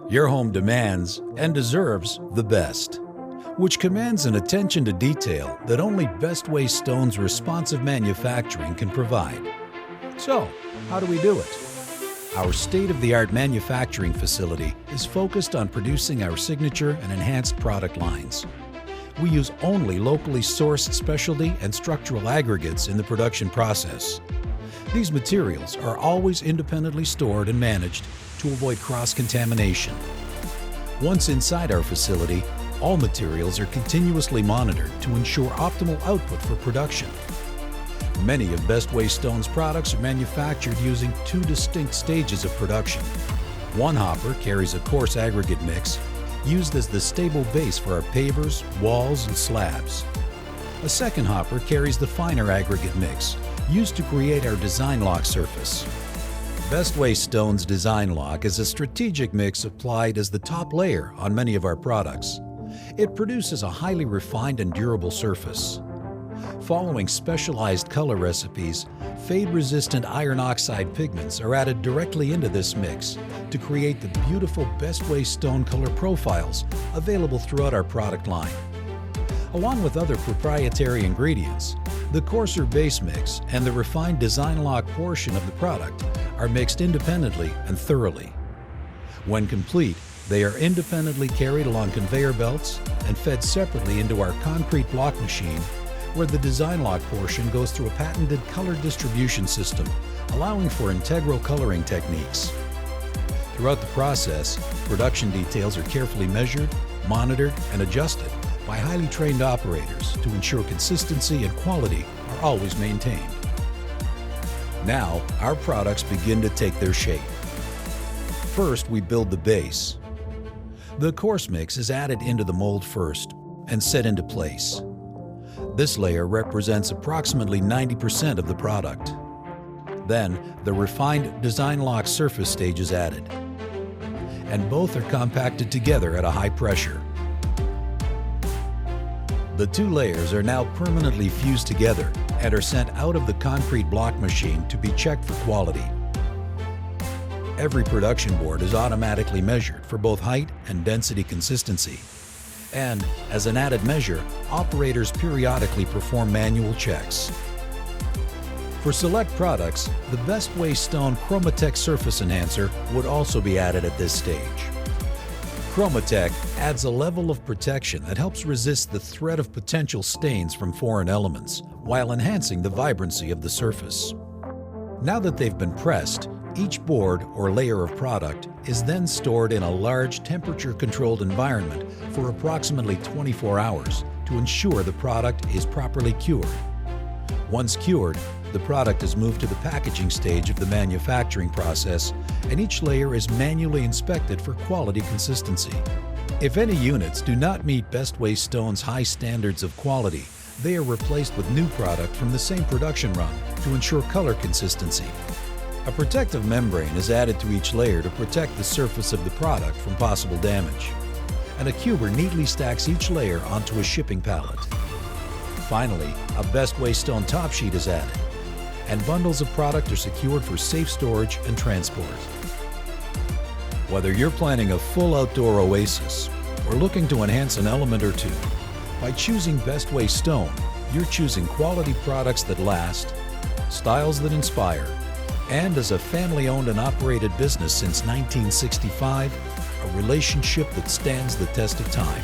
Your home demands and deserves the best, which commands an attention to detail that only Best Way Stone's responsive manufacturing can provide. So, how do we do it? Our state-of-the-art manufacturing facility is focused on producing our signature and enhanced product lines. We use only locally sourced specialty and structural aggregates in the production process. These materials are always independently stored and managed to avoid cross-contamination. Once inside our facility, all materials are continuously monitored to ensure optimal output for production. Many of Best Way Stone's products are manufactured using two distinct stages of production. One hopper carries a coarse aggregate mix used as the stable base for our pavers, walls, and slabs. A second hopper carries the finer aggregate mix used to create our Design Lock surface. Best Way Stone's Design Lock is a strategic mix applied as the top layer on many of our products. It produces a highly refined and durable surface. Following specialized color recipes, fade-resistant iron oxide pigments are added directly into this mix to create the beautiful Best Way Stone color profiles available throughout our product line. Along with other proprietary ingredients, the coarser base mix and the refined Design Lock portion of the product are mixed independently and thoroughly. When complete, they are independently carried along conveyor belts and fed separately into our concrete block machine, where the Design Lock portion goes through a patented color distribution system, allowing for integral coloring techniques. Throughout the process, production details are carefully measured, monitored, and adjusted by highly trained operators to ensure consistency and quality are always maintained. Now, our products begin to take their shape. First, we build the base. The coarse mix is added into the mold first and set into place. This layer represents approximately 90% of the product. Then, the refined Design Lock surface stage is added, and both are compacted together at a high pressure. The two layers are now permanently fused together and are sent out of the concrete block machine to be checked for quality. Every production board is automatically measured for both height and density consistency. And, as an added measure, operators periodically perform manual checks. For select products, the Best Way Stone Chromatec Surface Enhancer would also be added at this stage. Chromatec adds a level of protection that helps resist the threat of potential stains from foreign elements, while enhancing the vibrancy of the surface. Now that they've been pressed, each board or layer of product is then stored in a large temperature-controlled environment for approximately 24 hours to ensure the product is properly cured. Once cured, the product is moved to the packaging stage of the manufacturing process, and each layer is manually inspected for quality consistency. If any units do not meet Best Way Stone's high standards of quality, they are replaced with new product from the same production run to ensure color consistency. A protective membrane is added to each layer to protect the surface of the product from possible damage, and a cuber neatly stacks each layer onto a shipping pallet. Finally, a Best Way Stone top sheet is added, and bundles of product are secured for safe storage and transport. Whether you're planning a full outdoor oasis or looking to enhance an element or two, by choosing Best Way Stone, you're choosing quality products that last, styles that inspire, and as a family-owned and operated business since 1965, a relationship that stands the test of time.